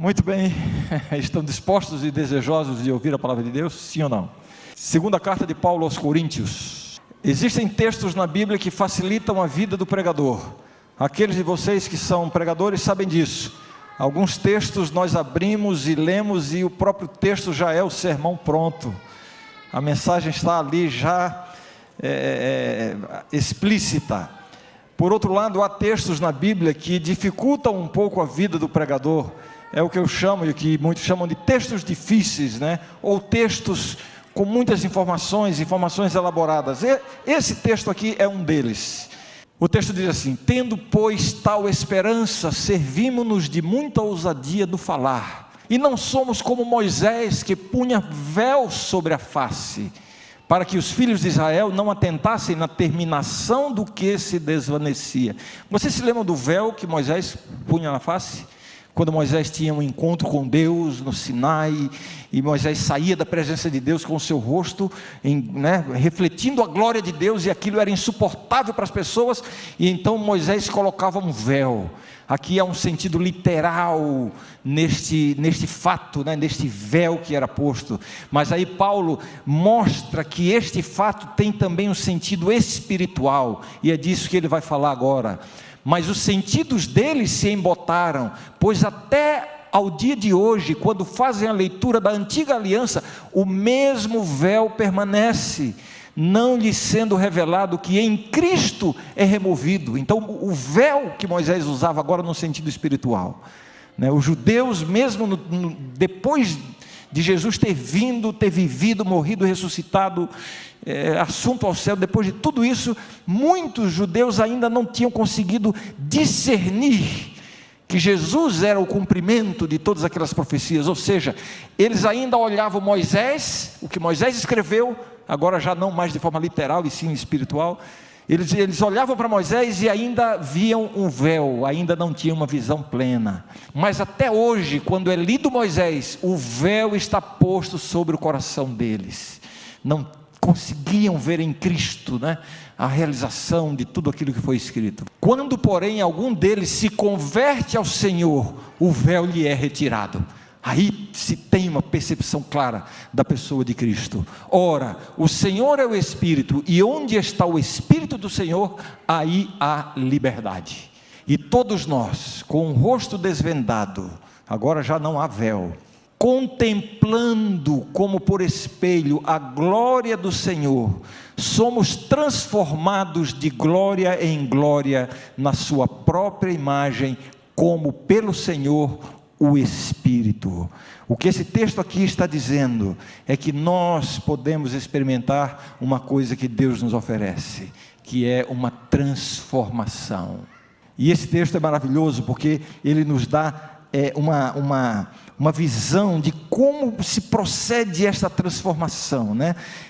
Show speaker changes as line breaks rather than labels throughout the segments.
Muito bem, estão dispostos e desejosos de ouvir a palavra de Deus? Sim ou não? Segunda carta de Paulo aos Coríntios. Existem textos na Bíblia que facilitam a vida do pregador. Aqueles de vocês que são pregadores sabem disso. Alguns textos nós abrimos e lemos e o próprio texto já é o sermão pronto. A mensagem está ali já explícita. Por outro lado, há textos na Bíblia que dificultam um pouco a vida do pregador. É o que eu chamo, e o que muitos chamam de textos difíceis, né? Ou textos com muitas informações elaboradas. Esse texto aqui é um deles. O texto diz assim: tendo pois tal esperança, servimos-nos de muita ousadia no falar, e não somos como Moisés, que punha véu sobre a face, para que os filhos de Israel não atentassem na terminação do que se desvanecia. Vocês se lembram do véu que Moisés punha na face? Quando Moisés tinha um encontro com Deus no Sinai, e Moisés saía da presença de Deus com o seu rosto, refletindo a glória de Deus, e aquilo era insuportável para as pessoas, e então Moisés colocava um véu. Aqui há um sentido literal neste fato, neste véu que era posto, mas aí Paulo mostra que este fato tem também um sentido espiritual, e é disso que ele vai falar agora. Mas os sentidos deles se embotaram, pois até ao dia de hoje, quando fazem a leitura da antiga aliança, o mesmo véu permanece, não lhe sendo revelado que em Cristo é removido. Então o véu que Moisés usava agora no sentido espiritual, os judeus mesmo depois de Jesus ter vindo, ter vivido, morrido, ressuscitado, assunto ao céu, depois de tudo isso, muitos judeus ainda não tinham conseguido discernir que Jesus era o cumprimento de todas aquelas profecias. Ou seja, eles ainda olhavam Moisés, o que Moisés escreveu, agora já não mais de forma literal e sim espiritual. Eles olhavam para Moisés e ainda viam um véu, ainda não tinham uma visão plena. Mas até hoje, quando é lido Moisés, o véu está posto sobre o coração deles. Não conseguiam ver em Cristo, a realização de tudo aquilo que foi escrito. Quando, porém, algum deles se converte ao Senhor, o véu lhe é retirado. Aí se tem uma percepção clara da pessoa de Cristo. Ora, o Senhor é o Espírito, e onde está o Espírito do Senhor, aí há liberdade. E todos nós, com o rosto desvendado, agora já não há véu, contemplando como por espelho a glória do Senhor, somos transformados de glória em glória na sua própria imagem, como pelo Senhor o Espírito. O que esse texto aqui está dizendo é que nós podemos experimentar uma coisa que Deus nos oferece, que é uma transformação. E esse texto é maravilhoso porque ele nos dá uma visão de como se procede esta transformação,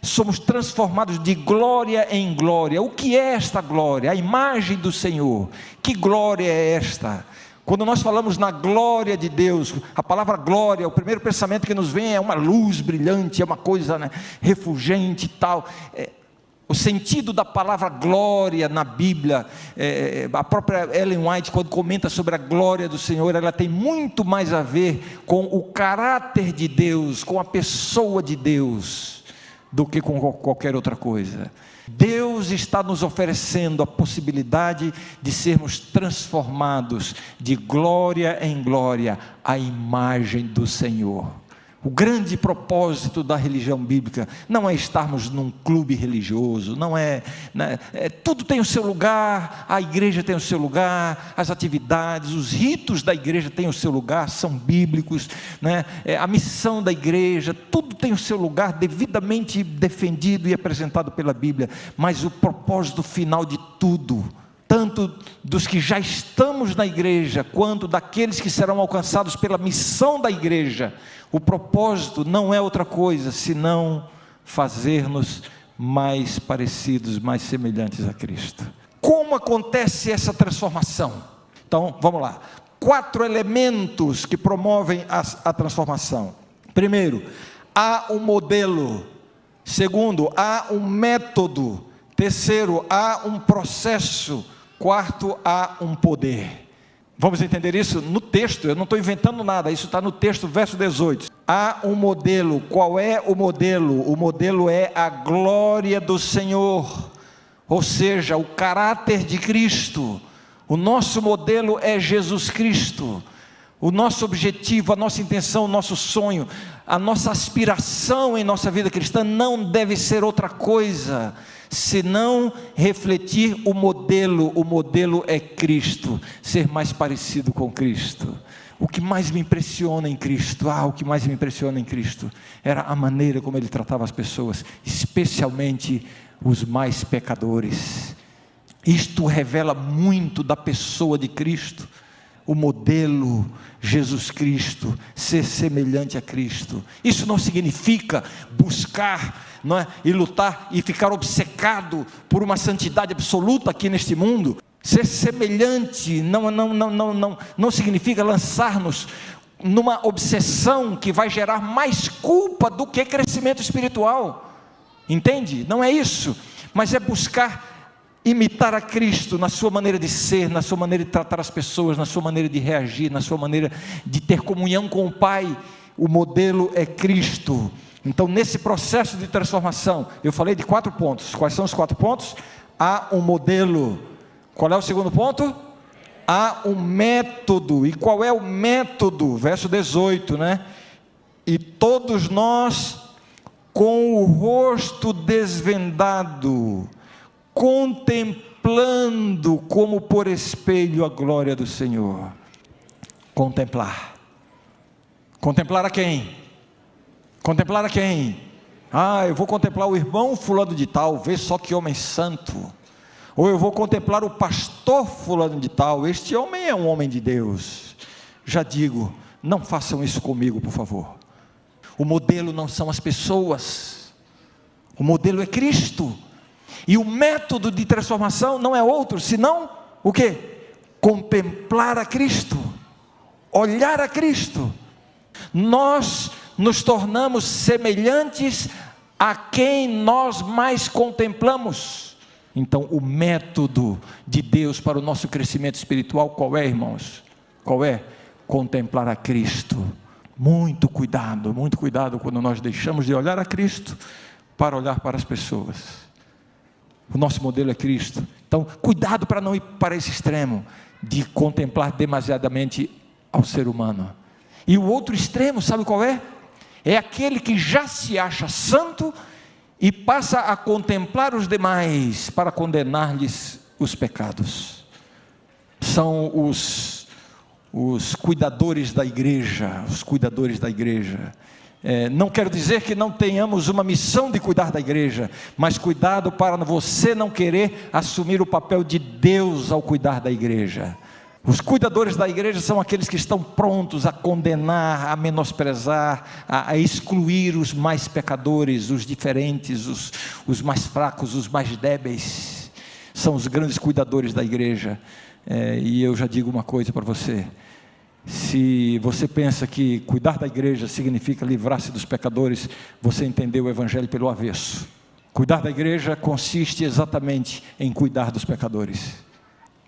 Somos transformados de glória em glória. O que é esta glória? A imagem do Senhor. Que glória é esta? Quando nós falamos na glória de Deus, a palavra glória, o primeiro pensamento que nos vem é uma luz brilhante, é uma coisa refulgente e tal. O sentido da palavra glória na Bíblia, a própria Ellen White, quando comenta sobre a glória do Senhor, ela tem muito mais a ver com o caráter de Deus, com a pessoa de Deus, do que com qualquer outra coisa. Deus está nos oferecendo a possibilidade de sermos transformados de glória em glória à imagem do Senhor. O grande propósito da religião bíblica não é estarmos num clube religioso, tudo tem o seu lugar, a igreja tem o seu lugar, as atividades, os ritos da igreja têm o seu lugar, são bíblicos, a missão da igreja, tudo tem o seu lugar devidamente defendido e apresentado pela Bíblia, mas o propósito final de tudo, tanto dos que já estamos na igreja, quanto daqueles que serão alcançados pela missão da igreja, o propósito não é outra coisa, senão fazer-nos mais parecidos, mais semelhantes a Cristo. Como acontece essa transformação? Então, vamos lá. 4 elementos que promovem a transformação. Primeiro, há um modelo. Segundo, há um método. Terceiro, há um processo. Quarto, há um poder. Vamos entender isso no texto, eu não estou inventando nada, isso está no texto, verso 18. Há um modelo, qual é o modelo? O modelo é a glória do Senhor, ou seja, o caráter de Cristo. O nosso modelo é Jesus Cristo. O nosso objetivo, a nossa intenção, o nosso sonho, a nossa aspiração em nossa vida cristã não deve ser outra coisa senão refletir o modelo é Cristo, ser mais parecido com Cristo. O que mais me impressiona em Cristo, o que mais me impressiona em Cristo, era a maneira como Ele tratava as pessoas, especialmente os mais pecadores. Isto revela muito da pessoa de Cristo, o modelo Jesus Cristo, ser semelhante a Cristo. Isso não significa buscar, não é, e lutar e ficar obcecado por uma santidade absoluta aqui neste mundo. Ser semelhante não significa lançar-nos numa obsessão que vai gerar mais culpa do que crescimento espiritual, entende? Não é isso, mas é buscar imitar a Cristo na sua maneira de ser, na sua maneira de tratar as pessoas, na sua maneira de reagir, na sua maneira de ter comunhão com o Pai. O modelo é Cristo. Então, nesse processo de transformação, eu falei de 4 pontos. Quais são os 4 pontos? Há um modelo. Qual é o segundo ponto? Há um método. E qual é o método? Verso 18, né? E todos nós, com o rosto desvendado, contemplando como por espelho a glória do Senhor. Contemplar. Contemplar a quem? Contemplar a quem? Eu vou contemplar o irmão fulano de tal, vê só que homem santo. Ou eu vou contemplar o pastor fulano de tal, este homem é um homem de Deus. Já digo, não façam isso comigo, por favor. O modelo não são as pessoas, o modelo é Cristo. E o método de transformação não é outro, senão o quê? Contemplar a Cristo, olhar a Cristo. Nós nos tornamos semelhantes a quem nós mais contemplamos. Então, o método de Deus para o nosso crescimento espiritual, qual é, irmãos? Qual é? Contemplar a Cristo. Muito cuidado quando nós deixamos de olhar a Cristo para olhar para as pessoas. O nosso modelo é Cristo. Então, cuidado para não ir para esse extremo de contemplar demasiadamente ao ser humano. E o outro extremo, sabe qual é? É aquele que já se acha santo e passa a contemplar os demais para condenar-lhes os pecados. São os cuidadores da igreja, os cuidadores da igreja. Não quero dizer que não tenhamos uma missão de cuidar da igreja, mas cuidado para você não querer assumir o papel de Deus ao cuidar da igreja. Os cuidadores da igreja são aqueles que estão prontos a condenar, a menosprezar, a excluir os mais pecadores, os diferentes, os mais fracos, os mais débeis. São os grandes cuidadores da igreja. E eu já digo uma coisa para você: se você pensa que cuidar da igreja significa livrar-se dos pecadores, você entendeu o evangelho pelo avesso. Cuidar da igreja consiste exatamente em cuidar dos pecadores.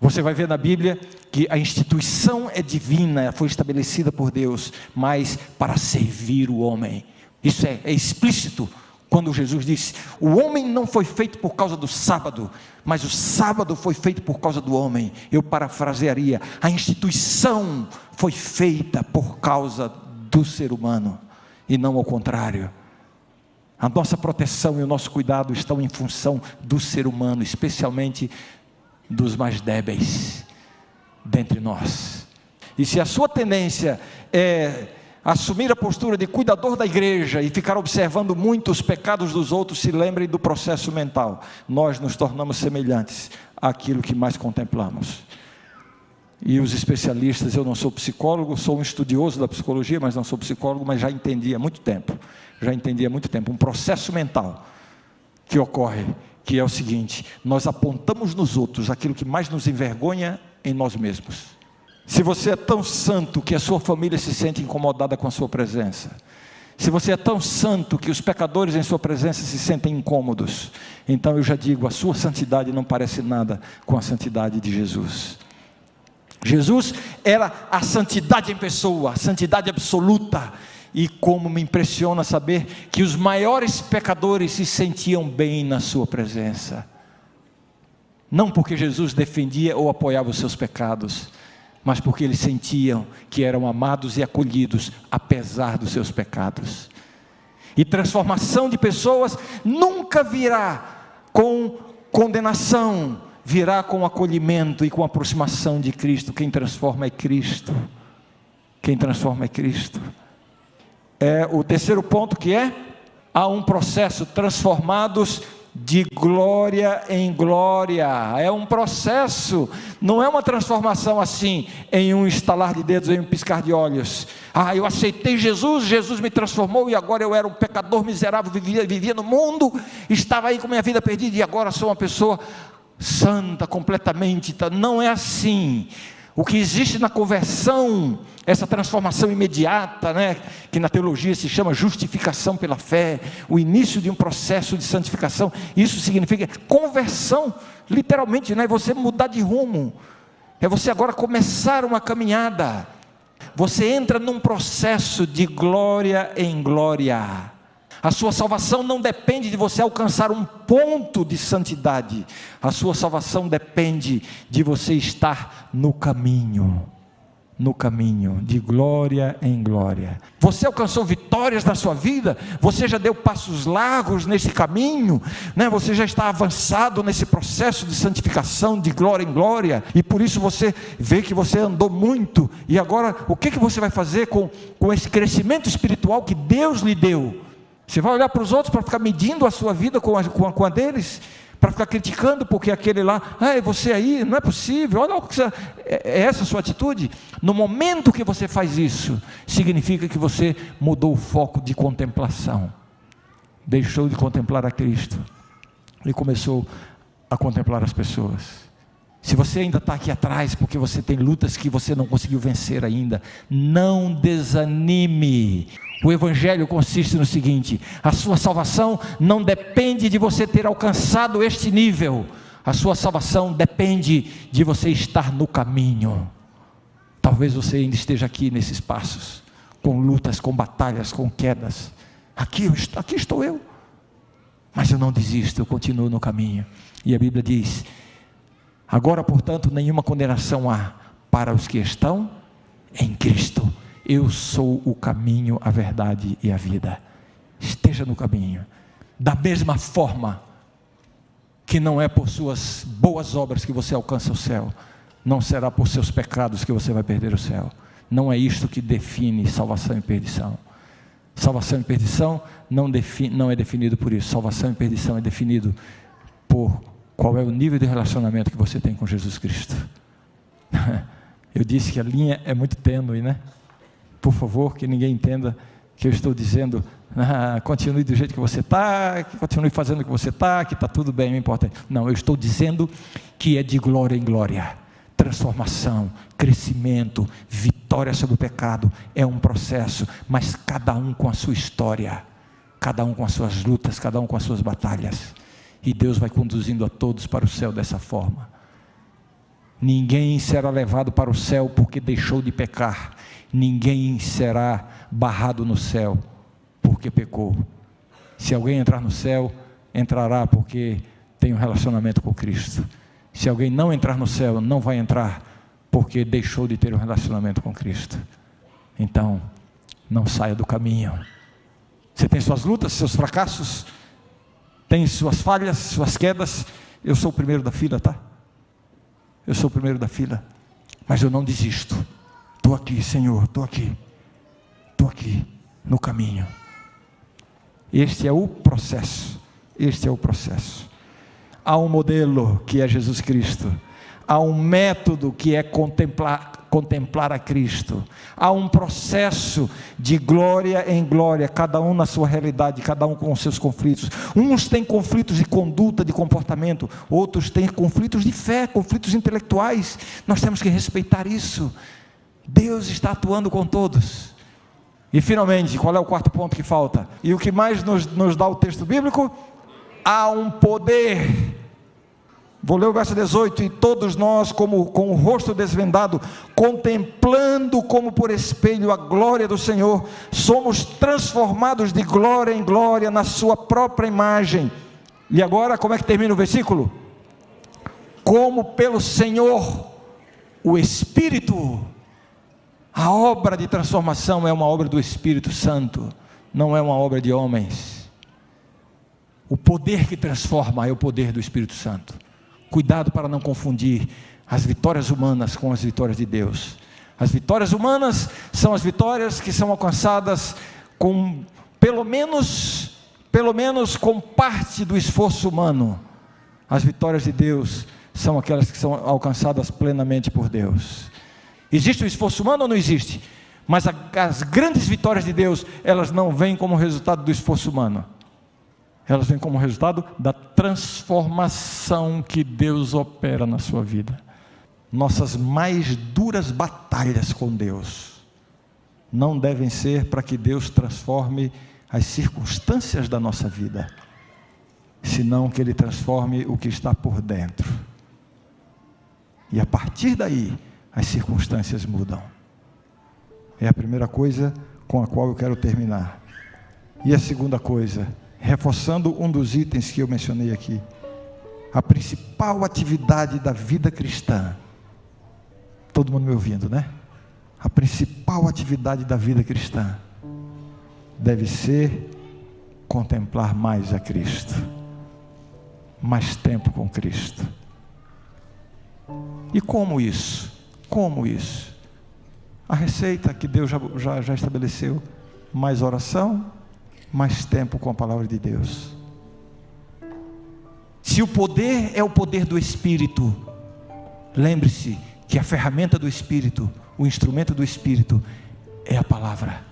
Você vai ver na Bíblia que a instituição é divina, foi estabelecida por Deus, mas para servir o homem. Isso é explícito quando Jesus disse: o homem não foi feito por causa do sábado, mas o sábado foi feito por causa do homem. Eu parafrasearia: a instituição foi feita por causa do ser humano, e não ao contrário. A nossa proteção e o nosso cuidado estão em função do ser humano, especialmente dos mais débeis dentre nós. E se a sua tendência é assumir a postura de cuidador da igreja e ficar observando muito os pecados dos outros, se lembrem do processo mental. Nós nos tornamos semelhantes àquilo que mais contemplamos. E os especialistas, eu não sou psicólogo, sou um estudioso da psicologia, mas não sou psicólogo, mas já entendi há muito tempo, um processo mental que ocorre, que é o seguinte: nós apontamos nos outros aquilo que mais nos envergonha em nós mesmos. Se você é tão santo que a sua família se sente incomodada com a sua presença, se você é tão santo que os pecadores em sua presença se sentem incômodos, então eu já digo, a sua santidade não parece nada com a santidade de Jesus. Jesus era a santidade em pessoa, a santidade absoluta. E como me impressiona saber que os maiores pecadores se sentiam bem na sua presença. Não porque Jesus defendia ou apoiava os seus pecados, mas porque eles sentiam que eram amados e acolhidos, apesar dos seus pecados. E transformação de pessoas nunca virá com condenação, virá com acolhimento e com aproximação de Cristo. Quem transforma é Cristo. Quem transforma é Cristo. O terceiro ponto que há um processo, transformados de glória em glória. É um processo, não é uma transformação assim, em um estalar de dedos, em um piscar de olhos. Eu aceitei Jesus, Jesus me transformou e agora eu era um pecador miserável, vivia no mundo, estava aí com minha vida perdida e agora sou uma pessoa santa completamente. Não é assim. O que existe na conversão, essa transformação imediata, que na teologia se chama justificação pela fé, o início de um processo de santificação, isso significa conversão, literalmente, é você mudar de rumo, é você agora começar uma caminhada, você entra num processo de glória em glória. A sua salvação não depende de você alcançar um ponto de santidade, a sua salvação depende de você estar no caminho de glória em glória. Você alcançou vitórias na sua vida, você já deu passos largos nesse caminho, você já está avançado nesse processo de santificação de glória em glória, e por isso você vê que você andou muito, e agora o que você vai fazer com esse crescimento espiritual que Deus lhe deu? Você vai olhar para os outros para ficar medindo a sua vida com a deles? Para ficar criticando porque aquele lá, você aí, não é possível, olha o que é essa a sua atitude? No momento que você faz isso, significa que você mudou o foco de contemplação, deixou de contemplar a Cristo e começou a contemplar as pessoas. Se você ainda está aqui atrás porque você tem lutas que você não conseguiu vencer ainda, não desanime. O Evangelho consiste no seguinte: a sua salvação não depende de você ter alcançado este nível, a sua salvação depende de você estar no caminho. Talvez você ainda esteja aqui nesses passos, com lutas, com batalhas, com quedas. Aqui estou eu, mas eu não desisto, eu continuo no caminho. E a Bíblia diz: agora, portanto, nenhuma condenação há para os que estão em Cristo. Eu sou o caminho, a verdade e a vida. Esteja no caminho. Da mesma forma que não é por suas boas obras que você alcança o céu, não será por seus pecados que você vai perder o céu. Não é isto que define salvação e perdição. Salvação e perdição não é definido por isso. Salvação e perdição é definido por qual é o nível de relacionamento que você tem com Jesus Cristo. Eu disse que a linha é muito tênue, Por favor, que ninguém entenda que eu estou dizendo, continue do jeito que você está, continue fazendo o que você está, que está tudo bem, não importa. Não, eu estou dizendo que é de glória em glória, transformação, crescimento, vitória sobre o pecado, é um processo, mas cada um com a sua história, cada um com as suas lutas, cada um com as suas batalhas, e Deus vai conduzindo a todos para o céu dessa forma. Ninguém será levado para o céu porque deixou de pecar, ninguém será barrado no céu porque pecou. Se alguém entrar no céu, entrará porque tem um relacionamento com Cristo. Se alguém não entrar no céu, não vai entrar porque deixou de ter um relacionamento com Cristo. Então, não saia do caminho. Você tem suas lutas, seus fracassos, tem suas falhas, suas quedas. Eu sou o primeiro da fila, tá? Eu sou o primeiro da fila, mas eu não desisto. Estou aqui, Senhor, estou aqui no caminho. Este é o processo, Há um modelo que é Jesus Cristo, há um método que é contemplar a Cristo, há um processo de glória em glória, cada um na sua realidade, cada um com os seus conflitos. Uns têm conflitos de conduta, de comportamento, outros têm conflitos de fé, conflitos intelectuais. Nós temos que respeitar isso. Deus está atuando com todos. E finalmente, qual é o quarto ponto que falta? E o que mais nos dá o texto bíblico? Há um poder Vou ler o verso 18: e todos nós, como com o rosto desvendado, contemplando como por espelho a glória do Senhor, somos transformados de glória em glória na sua própria imagem. E agora, como é que termina o versículo? Como pelo Senhor, o Espírito. A obra de transformação é uma obra do Espírito Santo, não é uma obra de homens. O poder que transforma é o poder do Espírito Santo. Cuidado para não confundir as vitórias humanas com as vitórias de Deus. As vitórias humanas são as vitórias que são alcançadas com, pelo menos com parte do esforço humano. As vitórias de Deus são aquelas que são alcançadas plenamente por Deus. Existe o esforço humano ou não existe? Mas as grandes vitórias de Deus, elas não vêm como resultado do esforço humano. Elas vêm como resultado da transformação que Deus opera na sua vida. Nossas mais duras batalhas com Deus não devem ser para que Deus transforme as circunstâncias da nossa vida, senão que Ele transforme o que está por dentro. E a partir daí, as circunstâncias mudam. É a primeira coisa com a qual eu quero terminar. E a segunda coisa, reforçando um dos itens que eu mencionei aqui, a principal atividade da vida cristã, todo mundo me ouvindo, né? A principal atividade da vida cristã deve ser contemplar mais a Cristo, mais tempo com Cristo. E como isso? Como isso? A receita que Deus já estabeleceu: mais oração, mais tempo com a palavra de Deus. Se o poder é o poder do Espírito, lembre-se que a ferramenta do Espírito, o instrumento do Espírito, é a palavra.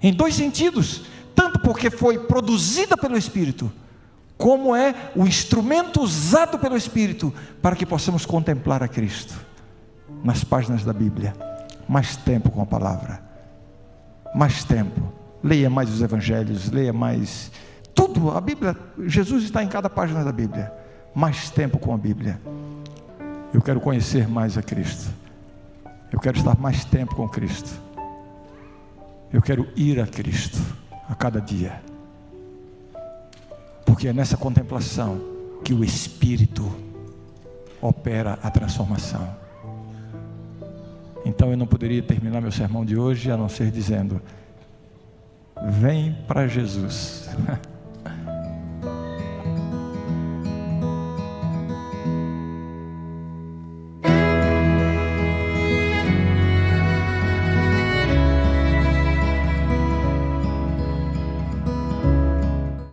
Em dois sentidos: tanto porque foi produzida pelo Espírito, como é o instrumento usado pelo Espírito para que possamos contemplar a Cristo nas páginas da Bíblia. Mais tempo com a palavra, mais tempo. Leia mais os evangelhos, leia mais tudo. A Bíblia, Jesus está em cada página da Bíblia. Mais tempo com a Bíblia. Eu quero conhecer mais a Cristo. Eu quero estar mais tempo com Cristo. Eu quero ir a Cristo a cada dia, porque é nessa contemplação que o Espírito opera a transformação. Então eu não poderia terminar meu sermão de hoje a não ser dizendo: vem para Jesus.